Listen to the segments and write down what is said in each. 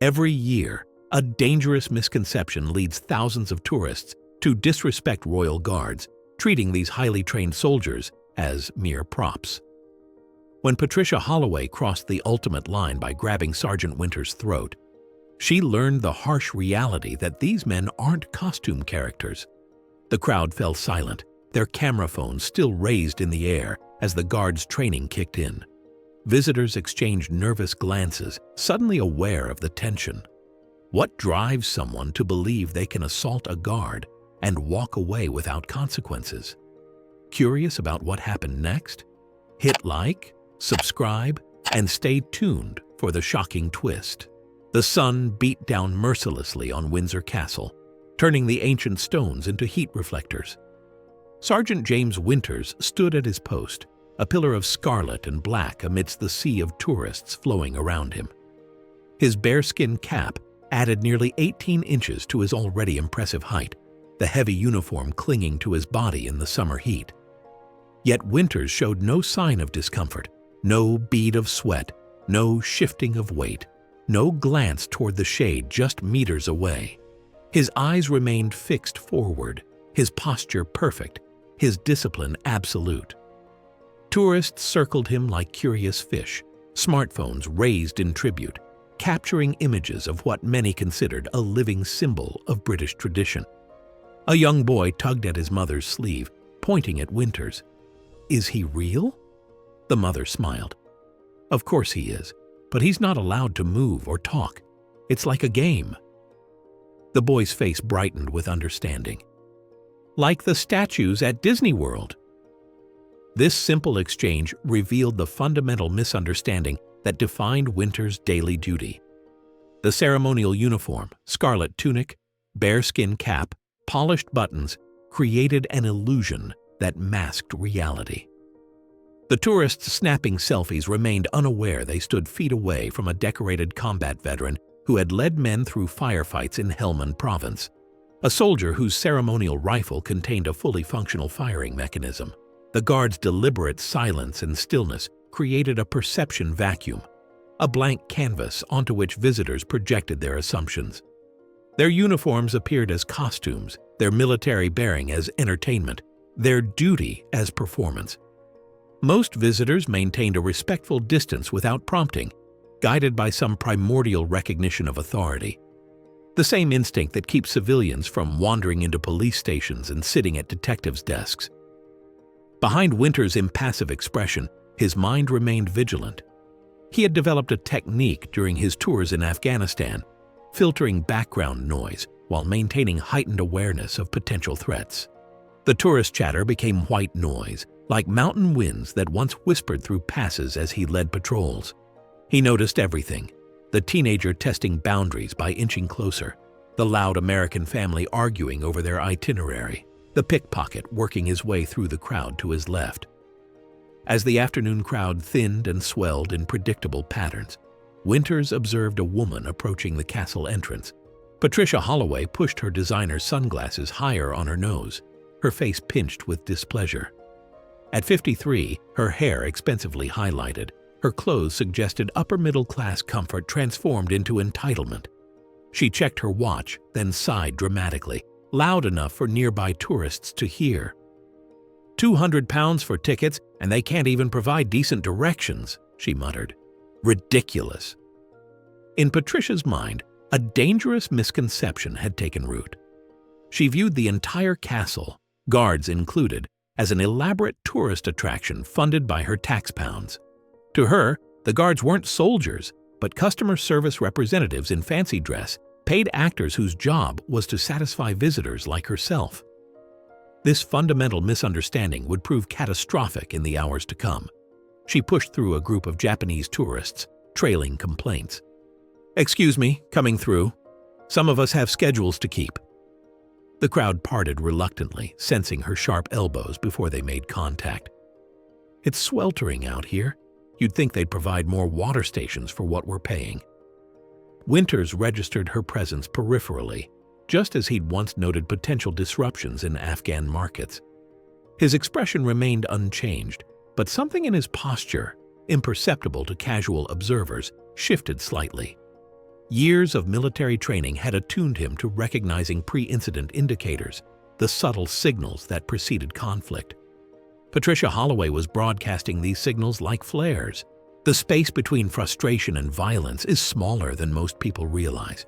Every year, a dangerous misconception leads thousands of tourists to disrespect royal guards, treating these highly trained soldiers as mere props. When Patricia Holloway crossed the ultimate line by grabbing Sergeant Winter's throat, she learned the harsh reality that these men aren't costume characters. The crowd fell silent, their camera phones still raised in the air as the guards' training kicked in. Visitors exchanged nervous glances, suddenly aware of the tension. What drives someone to believe they can assault a guard and walk away without consequences? Curious about what happened next? Hit like, subscribe, and stay tuned for the shocking twist. The sun beat down mercilessly on Windsor Castle, turning the ancient stones into heat reflectors. Sergeant James Winters stood at his post, a pillar of scarlet and black amidst the sea of tourists flowing around him. His bearskin cap added nearly 18 inches to his already impressive height, the heavy uniform clinging to his body in the summer heat. Yet Winters showed no sign of discomfort, no bead of sweat, no shifting of weight, no glance toward the shade just meters away. His eyes remained fixed forward, his posture perfect, his discipline absolute. Tourists circled him like curious fish, smartphones raised in tribute, capturing images of what many considered a living symbol of British tradition. A young boy tugged at his mother's sleeve, pointing at Winters. "Is he real?" The mother smiled. "Of course he is, but he's not allowed to move or talk. It's like a game." The boy's face brightened with understanding. "Like the statues at Disney World." This simple exchange revealed the fundamental misunderstanding that defined Winters' daily duty. The ceremonial uniform, scarlet tunic, bearskin cap, polished buttons created an illusion that masked reality. The tourists snapping selfies remained unaware they stood feet away from a decorated combat veteran who had led men through firefights in Helmand Province, a soldier whose ceremonial rifle contained a fully functional firing mechanism. The guards' deliberate silence and stillness created a perception vacuum, a blank canvas onto which visitors projected their assumptions. Their uniforms appeared as costumes, their military bearing as entertainment, their duty as performance. Most visitors maintained a respectful distance without prompting, guided by some primordial recognition of authority. The same instinct that keeps civilians from wandering into police stations and sitting at detectives' desks. Behind Winters' impassive expression, his mind remained vigilant. He had developed a technique during his tours in Afghanistan, filtering background noise while maintaining heightened awareness of potential threats. The tourist chatter became white noise, like mountain winds that once whispered through passes as he led patrols. He noticed everything: the teenager testing boundaries by inching closer, the loud American family arguing over their itinerary, the pickpocket working his way through the crowd to his left. As the afternoon crowd thinned and swelled in predictable patterns, Winters observed a woman approaching the castle entrance. Patricia Holloway pushed her designer sunglasses higher on her nose, her face pinched with displeasure. At 53, her hair expensively highlighted, her clothes suggested upper-middle-class comfort transformed into entitlement. She checked her watch, then sighed dramatically, loud enough for nearby tourists to hear. £200 for tickets, and they can't even provide decent directions, she muttered. Ridiculous. In Patricia's mind, a dangerous misconception had taken root. She viewed the entire castle, guards included, as an elaborate tourist attraction funded by her tax pounds. To her, the guards weren't soldiers, but customer service representatives in fancy dress, paid actors whose job was to satisfy visitors like herself. This fundamental misunderstanding would prove catastrophic in the hours to come. She pushed through a group of Japanese tourists, trailing complaints. "Excuse me, coming through. Some of us have schedules to keep." The crowd parted reluctantly, sensing her sharp elbows before they made contact. "It's sweltering out here. You'd think they'd provide more water stations for what we're paying." Winters registered her presence peripherally, just as he'd once noted potential disruptions in Afghan markets. His expression remained unchanged, but something in his posture, imperceptible to casual observers, shifted slightly. Years of military training had attuned him to recognizing pre-incident indicators, the subtle signals that preceded conflict. Patricia Holloway was broadcasting these signals like flares. The space between frustration and violence is smaller than most people realize.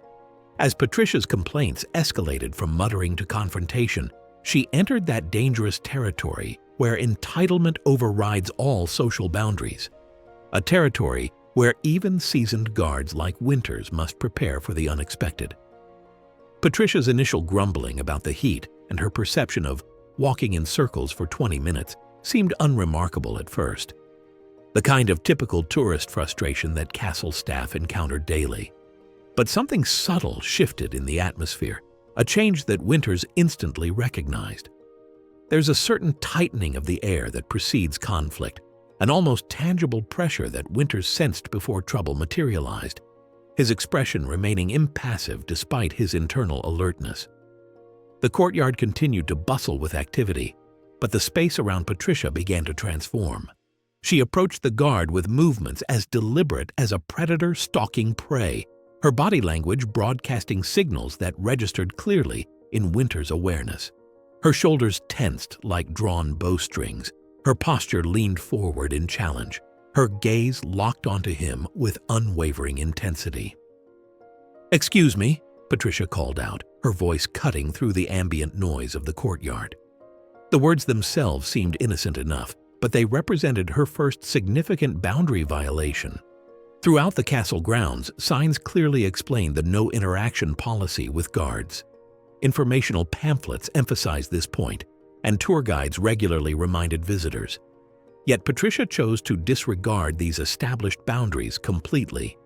As Patricia's complaints escalated from muttering to confrontation, she entered that dangerous territory where entitlement overrides all social boundaries. A territory where even seasoned guards like Winters must prepare for the unexpected. Patricia's initial grumbling about the heat and her perception of walking in circles for 20 minutes seemed unremarkable at first. The kind of typical tourist frustration that castle staff encountered daily. But something subtle shifted in the atmosphere, a change that Winters instantly recognized. There's a certain tightening of the air that precedes conflict, an almost tangible pressure that Winters sensed before trouble materialized, his expression remaining impassive despite his internal alertness. The courtyard continued to bustle with activity, but the space around Patricia began to transform. She approached the guard with movements as deliberate as a predator stalking prey, her body language broadcasting signals that registered clearly in Winters' awareness. Her shoulders tensed like drawn bowstrings, her posture leaned forward in challenge, her gaze locked onto him with unwavering intensity. "Excuse me," Patricia called out, her voice cutting through the ambient noise of the courtyard. The words themselves seemed innocent enough, but they represented her first significant boundary violation. Throughout the castle grounds, signs clearly explained the no interaction policy with guards. Informational pamphlets emphasized this point, and tour guides regularly reminded visitors. Yet Patricia chose to disregard these established boundaries completely.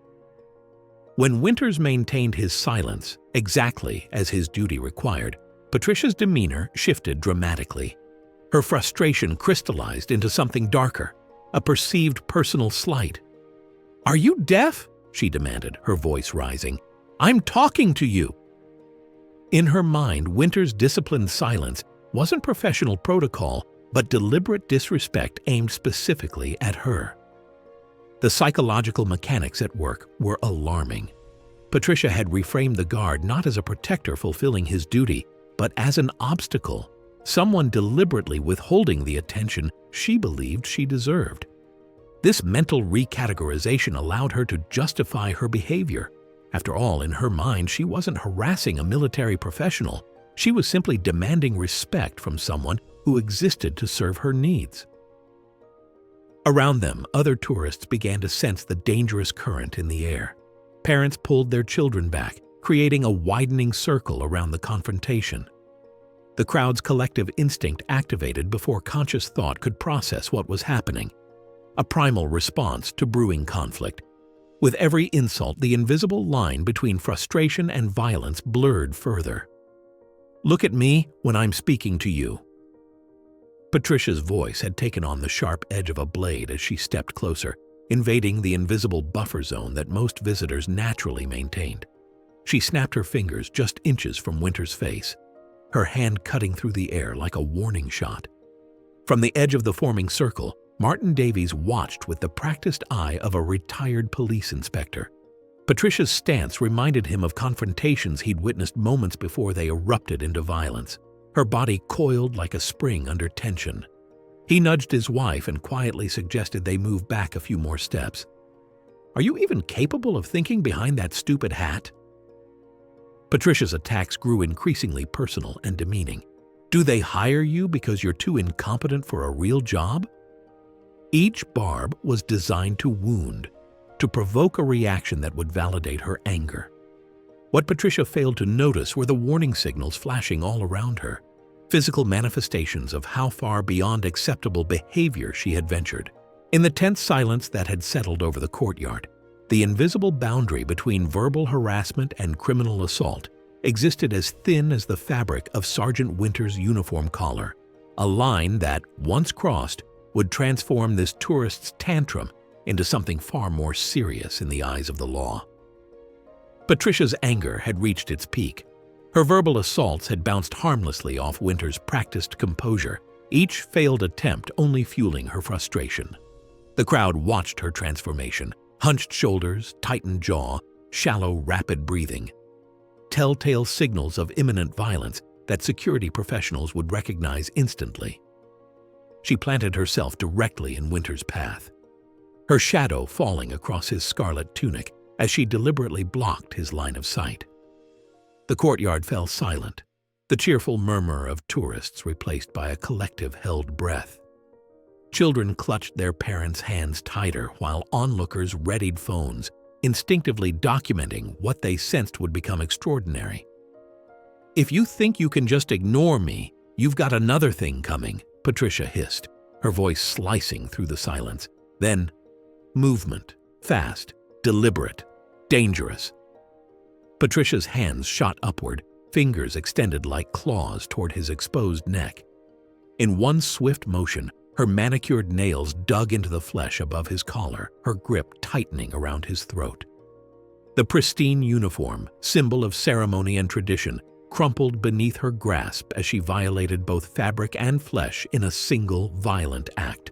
When Winters maintained his silence, exactly as his duty required, Patricia's demeanor shifted dramatically. Her frustration crystallized into something darker, a perceived personal slight. "Are you deaf?" she demanded, her voice rising. "I'm talking to you." In her mind, Winters' disciplined silence wasn't professional protocol, but deliberate disrespect aimed specifically at her. The psychological mechanics at work were alarming. Patricia had reframed the guard not as a protector fulfilling his duty, but as an obstacle, someone deliberately withholding the attention she believed she deserved. This mental recategorization allowed her to justify her behavior. After all, in her mind, she wasn't harassing a military professional. She was simply demanding respect from someone who existed to serve her needs. Around them, other tourists began to sense the dangerous current in the air. Parents pulled their children back, creating a widening circle around the confrontation. The crowd's collective instinct activated before conscious thought could process what was happening. A primal response to brewing conflict. With every insult, the invisible line between frustration and violence blurred further. "Look at me when I'm speaking to you." Patricia's voice had taken on the sharp edge of a blade as she stepped closer, invading the invisible buffer zone that most visitors naturally maintained. She snapped her fingers just inches from Winters' face, her hand cutting through the air like a warning shot. From the edge of the forming circle, Martin Davies watched with the practiced eye of a retired police inspector. Patricia's stance reminded him of confrontations he'd witnessed moments before they erupted into violence. Her body coiled like a spring under tension. He nudged his wife and quietly suggested they move back a few more steps. "Are you even capable of thinking behind that stupid hat?" Patricia's attacks grew increasingly personal and demeaning. "Do they hire you because you're too incompetent for a real job?" Each barb was designed to wound, to provoke a reaction that would validate her anger. What Patricia failed to notice were the warning signals flashing all around her, physical manifestations of how far beyond acceptable behavior she had ventured. In the tense silence that had settled over the courtyard, the invisible boundary between verbal harassment and criminal assault existed as thin as the fabric of Sergeant Winters' uniform collar, a line that, once crossed, would transform this tourist's tantrum into something far more serious in the eyes of the law. Patricia's anger had reached its peak. Her verbal assaults had bounced harmlessly off Winters' practiced composure, each failed attempt only fueling her frustration. The crowd watched her transformation, hunched shoulders, tightened jaw, shallow, rapid breathing, telltale signals of imminent violence that security professionals would recognize instantly. She planted herself directly in Winter's path, her shadow falling across his scarlet tunic as she deliberately blocked his line of sight. The courtyard fell silent, the cheerful murmur of tourists replaced by a collective held breath. Children clutched their parents' hands tighter while onlookers readied phones, instinctively documenting what they sensed would become extraordinary. "If you think you can just ignore me, you've got another thing coming," Patricia hissed, her voice slicing through the silence. Then, movement, fast, deliberate, dangerous. Patricia's hands shot upward, fingers extended like claws toward his exposed neck. In one swift motion, her manicured nails dug into the flesh above his collar, her grip tightening around his throat. The pristine uniform, symbol of ceremony and tradition, crumpled beneath her grasp as she violated both fabric and flesh in a single violent act.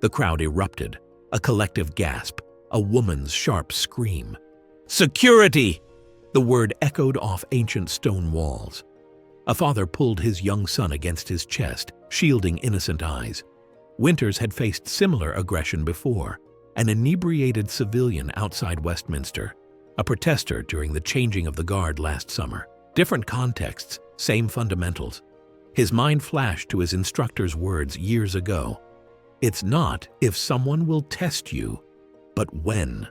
The crowd erupted, a collective gasp, a woman's sharp scream. "Security!" The word echoed off ancient stone walls. A father pulled his young son against his chest, shielding innocent eyes. Winters had faced similar aggression before, an inebriated civilian outside Westminster, a protester during the changing of the guard last summer. Different contexts, same fundamentals. His mind flashed to his instructor's words years ago. "It's not if someone will test you, but when."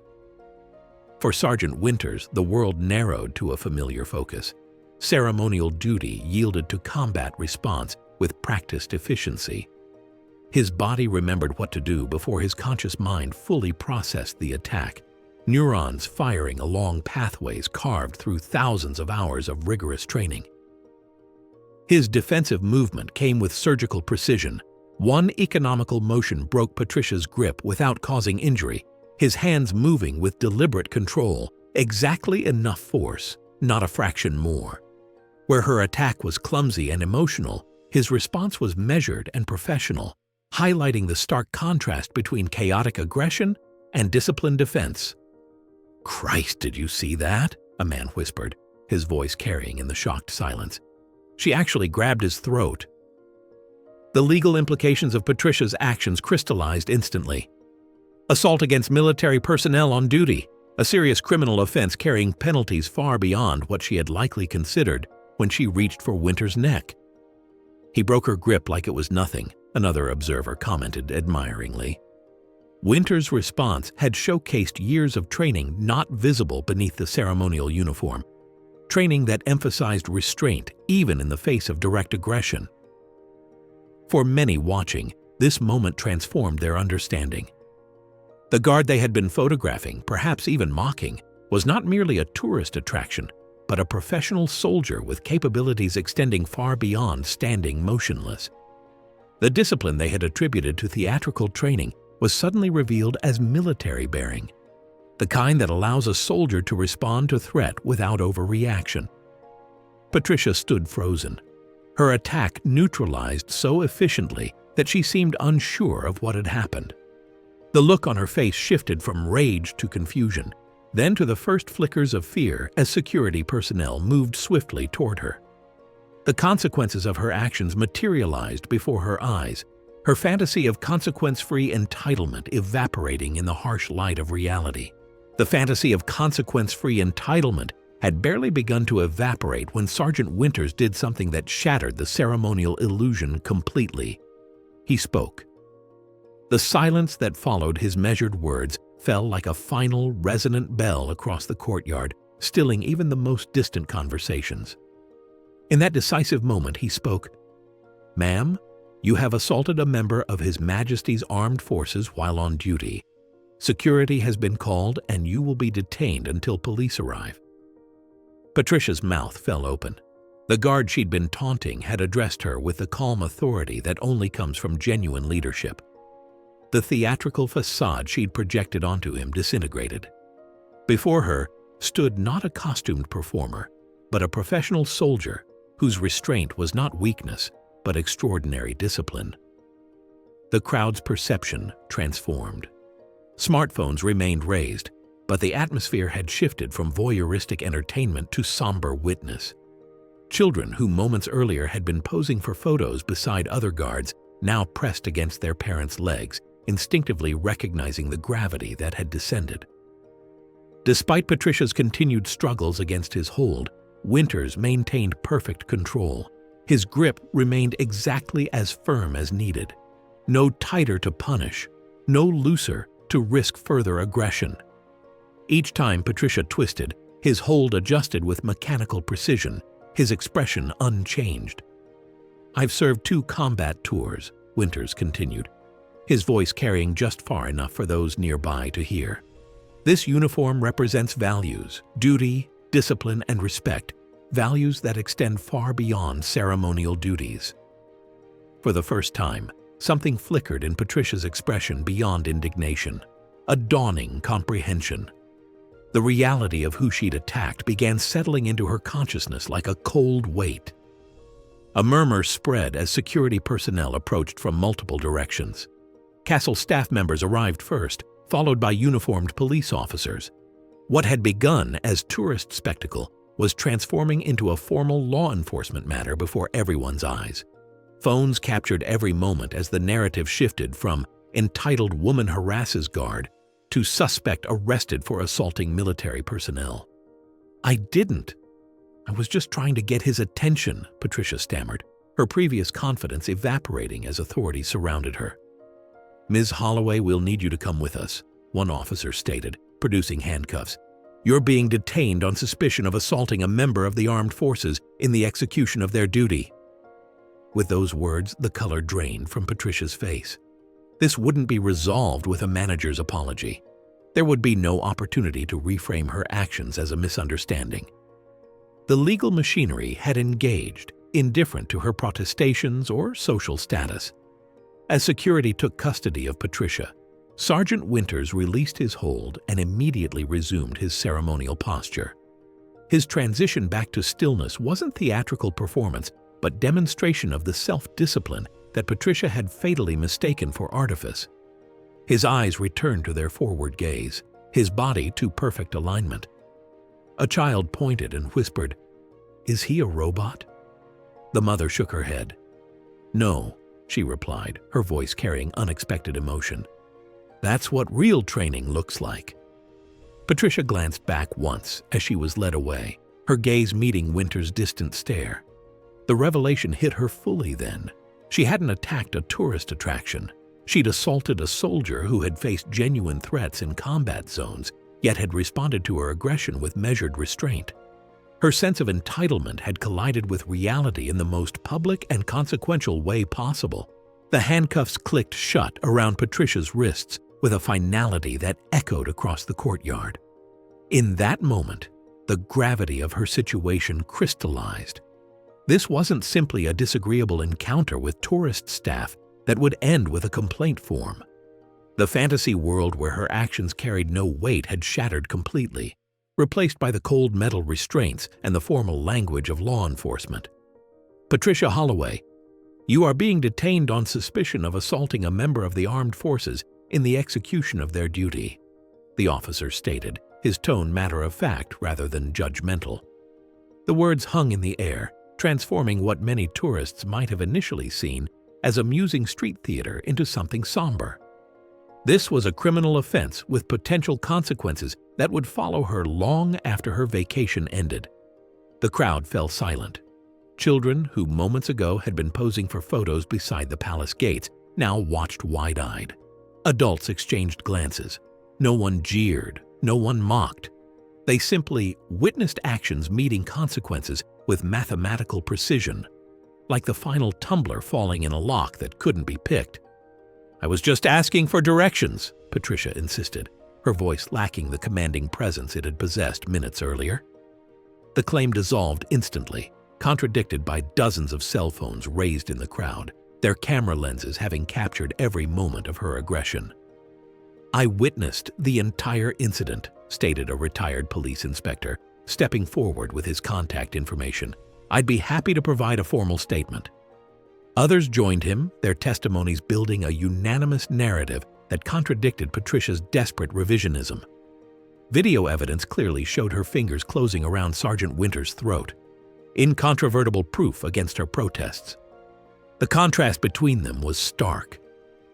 For Sergeant Winters, the world narrowed to a familiar focus. Ceremonial duty yielded to combat response with practiced efficiency. His body remembered what to do before his conscious mind fully processed the attack, neurons firing along pathways carved through thousands of hours of rigorous training. His defensive movement came with surgical precision. One economical motion broke Patricia's grip without causing injury, his hands moving with deliberate control, exactly enough force, not a fraction more. Where her attack was clumsy and emotional, his response was measured and professional, highlighting the stark contrast between chaotic aggression and disciplined defense. "Christ, did you see that?" a man whispered, his voice carrying in the shocked silence. She actually grabbed his throat. The legal implications of Patricia's actions crystallized instantly. Assault against military personnel on duty, a serious criminal offense carrying penalties far beyond what she had likely considered when she reached for Winter's neck. "He broke her grip like it was nothing," another observer commented admiringly. Winter's response had showcased years of training not visible beneath the ceremonial uniform, training that emphasized restraint even in the face of direct aggression. For many watching, this moment transformed their understanding. The guard they had been photographing, perhaps even mocking, was not merely a tourist attraction, but a professional soldier with capabilities extending far beyond standing motionless. The discipline they had attributed to theatrical training was suddenly revealed as military bearing, the kind that allows a soldier to respond to threat without overreaction. Patricia stood frozen, her attack neutralized so efficiently that she seemed unsure of what had happened. The look on her face shifted from rage to confusion, then to the first flickers of fear as security personnel moved swiftly toward her. The consequences of her actions materialized before her eyes, her fantasy of consequence-free entitlement evaporating in the harsh light of reality. The fantasy of consequence-free entitlement had barely begun to evaporate when Sergeant Winters did something that shattered the ceremonial illusion completely. He spoke. The silence that followed his measured words fell like a final, resonant bell across the courtyard, stilling even the most distant conversations. In that decisive moment, he spoke. "Ma'am, you have assaulted a member of His Majesty's Armed Forces while on duty. Security has been called and you will be detained until police arrive." Patricia's mouth fell open. The guard she'd been taunting had addressed her with the calm authority that only comes from genuine leadership. The theatrical facade she'd projected onto him disintegrated. Before her stood not a costumed performer, but a professional soldier whose restraint was not weakness, but extraordinary discipline. The crowd's perception transformed. Smartphones remained raised, but the atmosphere had shifted from voyeuristic entertainment to somber witness. Children who moments earlier had been posing for photos beside other guards now pressed against their parents' legs, instinctively recognizing the gravity that had descended. Despite Patricia's continued struggles against his hold, Winters maintained perfect control. His grip remained exactly as firm as needed. No tighter to punish, no looser to risk further aggression. Each time Patricia twisted, his hold adjusted with mechanical precision, his expression unchanged. "I've served 2 combat tours," Winters continued, his voice carrying just far enough for those nearby to hear. "This uniform represents values, duty, discipline, and respect, values that extend far beyond ceremonial duties." For the first time, something flickered in Patricia's expression beyond indignation, a dawning comprehension. The reality of who she'd attacked began settling into her consciousness like a cold weight. A murmur spread as security personnel approached from multiple directions. Castle staff members arrived first, followed by uniformed police officers. What had begun as tourist spectacle was transforming into a formal law enforcement matter before everyone's eyes. Phones captured every moment as the narrative shifted from entitled woman harasses guard to suspect arrested for assaulting military personnel. "I didn't. I was just trying to get his attention," Patricia stammered, her previous confidence evaporating as authorities surrounded her. "Ms. Holloway, we'll need you to come with us," one officer stated, producing handcuffs. "You're being detained on suspicion of assaulting a member of the armed forces in the execution of their duty." With those words, the color drained from Patricia's face. This wouldn't be resolved with a manager's apology. There would be no opportunity to reframe her actions as a misunderstanding. The legal machinery had engaged, indifferent to her protestations or social status. As security took custody of Patricia, Sergeant Winters released his hold and immediately resumed his ceremonial posture. His transition back to stillness wasn't theatrical performance, but demonstration of the self-discipline that Patricia had fatally mistaken for artifice. His eyes returned to their forward gaze, his body to perfect alignment. A child pointed and whispered, "Is he a robot?" The mother shook her head. "No," she replied, her voice carrying unexpected emotion. "That's what real training looks like." Patricia glanced back once as she was led away, her gaze meeting Winter's distant stare. The revelation hit her fully then. She hadn't attacked a tourist attraction. She'd assaulted a soldier who had faced genuine threats in combat zones, yet had responded to her aggression with measured restraint. Her sense of entitlement had collided with reality in the most public and consequential way possible. The handcuffs clicked shut around Patricia's wrists with a finality that echoed across the courtyard. In that moment, the gravity of her situation crystallized. This wasn't simply a disagreeable encounter with tourist staff that would end with a complaint form. The fantasy world where her actions carried no weight had shattered completely, replaced by the cold metal restraints and the formal language of law enforcement. "Patricia Holloway, you are being detained on suspicion of assaulting a member of the armed forces in the execution of their duty," the officer stated, his tone matter-of-fact rather than judgmental. The words hung in the air, transforming what many tourists might have initially seen as amusing street theater into something somber. This was a criminal offense with potential consequences that would follow her long after her vacation ended. The crowd fell silent. Children who moments ago had been posing for photos beside the palace gates now watched wide-eyed. Adults exchanged glances. No one jeered, no one mocked. They simply witnessed actions meeting consequences with mathematical precision, like the final tumbler falling in a lock that couldn't be picked. "I was just asking for directions," Patricia insisted, her voice lacking the commanding presence it had possessed minutes earlier. The claim dissolved instantly, contradicted by dozens of cell phones raised in the crowd, their camera lenses having captured every moment of her aggression. "I witnessed the entire incident," stated a retired police inspector, stepping forward with his contact information. "I'd be happy to provide a formal statement." Others joined him, their testimonies building a unanimous narrative that contradicted Patricia's desperate revisionism. Video evidence clearly showed her fingers closing around Sergeant Winter's throat, incontrovertible proof against her protests. The contrast between them was stark.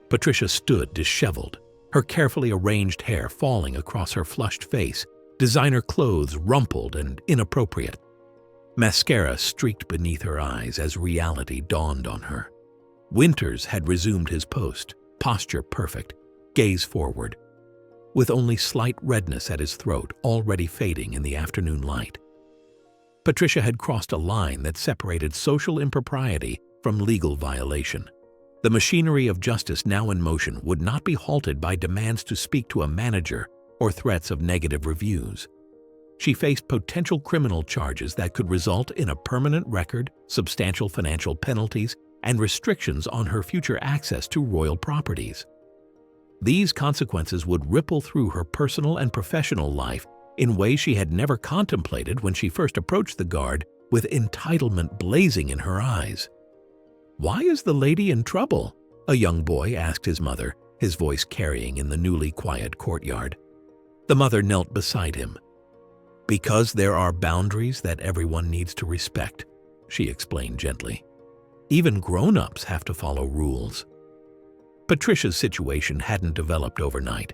Patricia stood disheveled, her carefully arranged hair falling across her flushed face, designer clothes rumpled and inappropriate. Mascara streaked beneath her eyes as reality dawned on her. Winters had resumed his post, posture perfect, gaze forward, with only slight redness at his throat already fading in the afternoon light. Patricia had crossed a line that separated social impropriety from legal violation. The machinery of justice now in motion would not be halted by demands to speak to a manager or threats of negative reviews. She faced potential criminal charges that could result in a permanent record, substantial financial penalties, and restrictions on her future access to royal properties. These consequences would ripple through her personal and professional life in ways she had never contemplated when she first approached the guard with entitlement blazing in her eyes. "Why is the lady in trouble?" a young boy asked his mother, his voice carrying in the newly quiet courtyard. The mother knelt beside him. "Because there are boundaries that everyone needs to respect," she explained gently. "Even grown-ups have to follow rules." Patricia's situation hadn't developed overnight.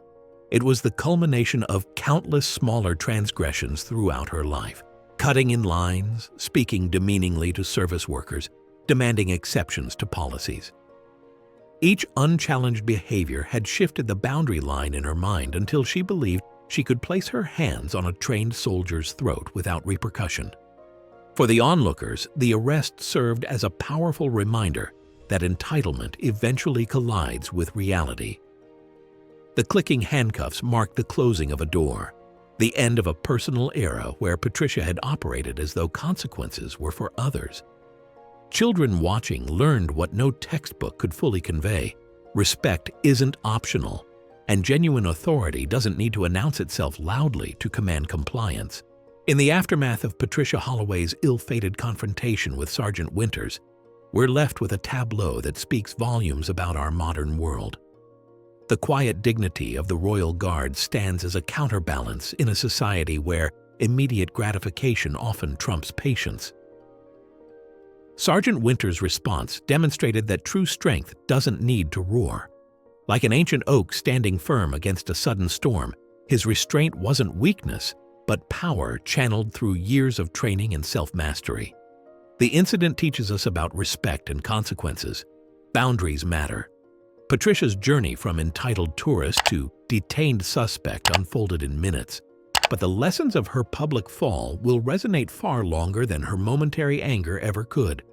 It was the culmination of countless smaller transgressions throughout her life, cutting in lines, speaking demeaningly to service workers, demanding exceptions to policies. Each unchallenged behavior had shifted the boundary line in her mind until she believed she could place her hands on a trained soldier's throat without repercussion. For the onlookers, the arrest served as a powerful reminder that entitlement eventually collides with reality. The clicking handcuffs marked the closing of a door, the end of a personal era where Patricia had operated as though consequences were for others. Children watching learned what no textbook could fully convey. Respect isn't optional, and genuine authority doesn't need to announce itself loudly to command compliance. In the aftermath of Patricia Holloway's ill-fated confrontation with Sergeant Winters, we're left with a tableau that speaks volumes about our modern world. The quiet dignity of the Royal Guard stands as a counterbalance in a society where immediate gratification often trumps patience. Sergeant Winters' response demonstrated that true strength doesn't need to roar. Like an ancient oak standing firm against a sudden storm, his restraint wasn't weakness, but power channeled through years of training and self-mastery. The incident teaches us about respect and consequences. Boundaries matter. Patricia's journey from entitled tourist to detained suspect unfolded in minutes, but the lessons of her public fall will resonate far longer than her momentary anger ever could.